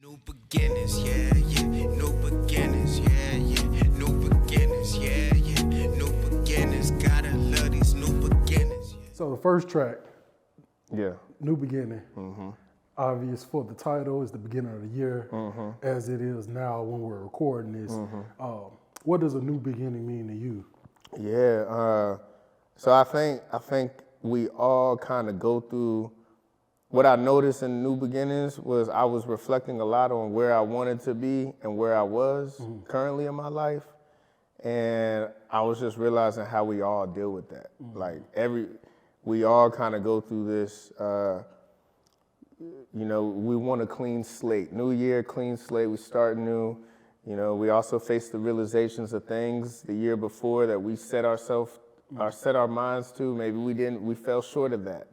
New beginners, yeah, yeah. New beginners, yeah, yeah. New beginners, yeah, yeah. New beginners, gotta love these new beginners. Yeah. So the first track, Yeah. New Beginning, obvious for the title, is the beginning of the year, as it is now when we're recording this. What does a new beginning mean to you? Yeah. So I think we all kind of go through. What I noticed in New Beginnings was I was reflecting a lot on where I wanted to be and where I was currently in my life. And I was just realizing how we all deal with that. Like we all kind of go through this, we want a clean slate. New year, clean slate, we start new. We also face the realizations of things the year before that we set our minds to. Maybe we fell short of that.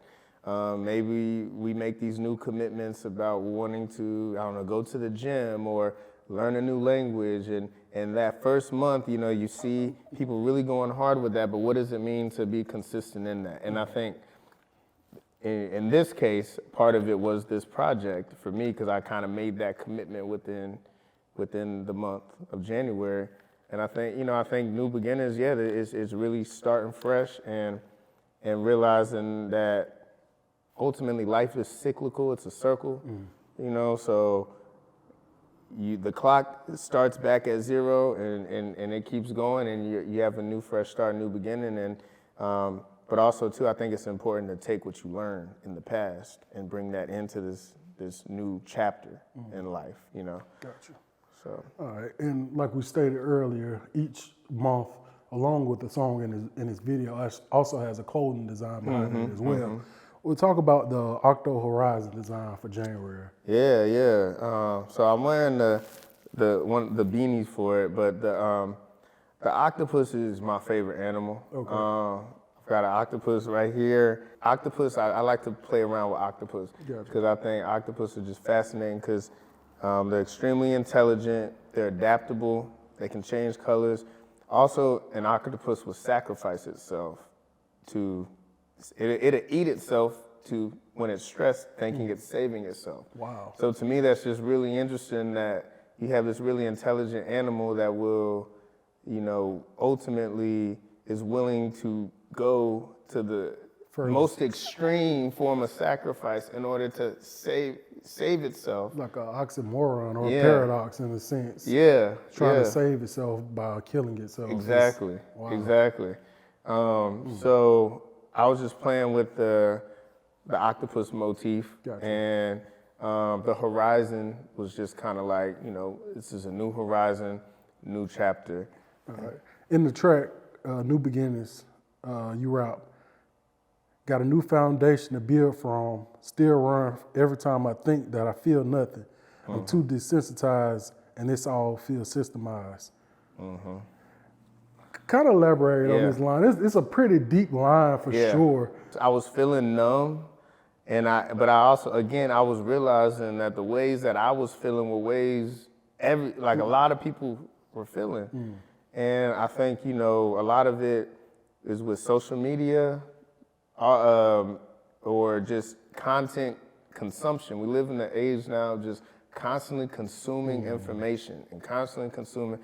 Maybe we make these new commitments about wanting to, go to the gym or learn a new language. And that first month, you see people really going hard with that, but what does it mean to be consistent in that? And I think in this case, part of it was this project for me, because I kind of made that commitment within the month of January. And I think New Beginners, is really starting fresh and realizing that ultimately life is cyclical, it's a circle, so the clock starts back at zero and it keeps going, and you have a new fresh start, new beginning. And but also too, I think it's important to take what you learned in the past and bring that into this new chapter in life, Gotcha. So. All right, and like we stated earlier, each month, along with the song in his video, also has a clothing design behind it as well. We'll talk about the Octo Horizon design for January. Yeah. So I'm wearing the beanies for it, but the octopus is my favorite animal. Okay. I've got an octopus right here. Octopus, I like to play around with octopus because I think octopus are just fascinating because they're extremely intelligent, they're adaptable, they can change colors. Also, an octopus will sacrifice itself to. It'll eat itself to when it's stressed, thinking it's saving itself. Wow. So to me, that's just really interesting that you have this really intelligent animal that will, ultimately is willing to go to the most extreme form of sacrifice in order to save itself. Like an oxymoron or a paradox in a sense. Yeah. Trying to save itself by killing itself. Exactly. Wow. Exactly. So I was just playing with the octopus motif. Gotcha. And the horizon was just kind of like, this is a new horizon, new chapter. All right. In the track, New Beginnings, you rap, got a new foundation to build from, still run every time I think that I feel nothing. I'm too desensitized and this all feels systemized. Kind of elaborate on this line. It's a pretty deep line for sure. I was feeling numb, but I also, again, I was realizing that the ways that I was feeling were ways a lot of people were feeling. And I think, a lot of it is with social media or just content consumption. We live in an age now of just constantly consuming information and constantly consuming.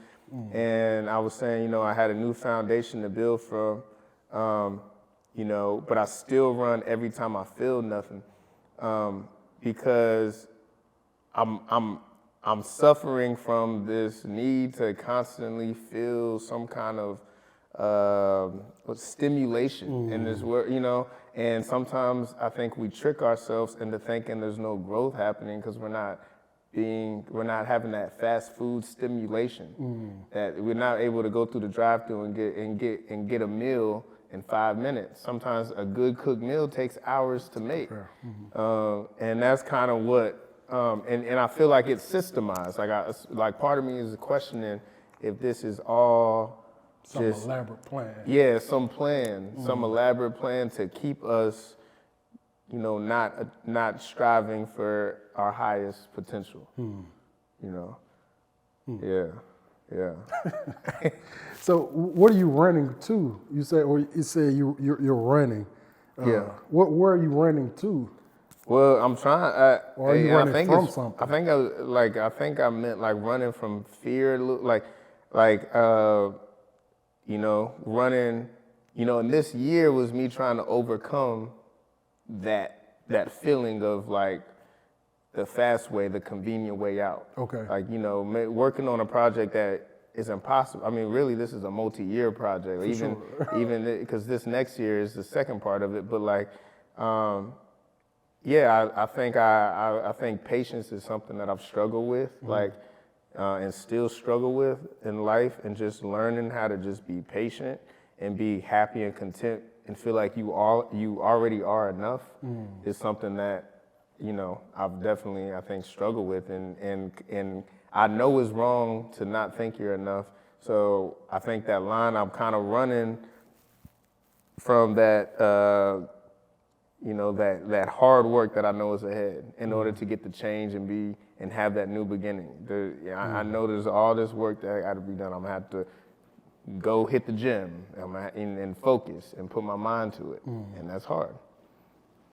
And I was saying, I had a new foundation to build from, but I still run every time I feel nothing, because I'm suffering from this need to constantly feel some kind of stimulation in this world, and sometimes I think we trick ourselves into thinking there's no growth happening because we're not having that fast food stimulation, that we're not able to go through the drive-thru and get a meal in 5 minutes. Sometimes a good cooked meal takes hours to make. And that's kind of what, and I feel like it's systemized. Like part of me is questioning if this is all some elaborate plan. Yeah, some elaborate plan to keep us not striving for our highest potential. Yeah. So what are you running to? You say you're running. Where are you running to? Well, I'm trying. Or are you and I running think from it's- something? I think I meant like running from fear, you know, running. You know, and this year was me trying to overcome that feeling of like the fast way, the convenient way out. Okay. Like, you know, working on a project that is impossible. I mean, really, this is a multi-year project. Even because this next year is the second part of it. But like, yeah, I think patience is something that I've struggled with, like, and still struggle with in life, and just learning how to just be patient and be happy and content and feel like you already are enough is something that, you know, I've definitely, I think, struggled with, and I know it's wrong to not think you're enough. So I think that line, I'm kind of running from that, you know, that hard work that I know is ahead in order to get the change and have that new beginning. I know there's all this work that got to be done. I'm gonna have to go hit the gym and focus and put my mind to it, and that's hard.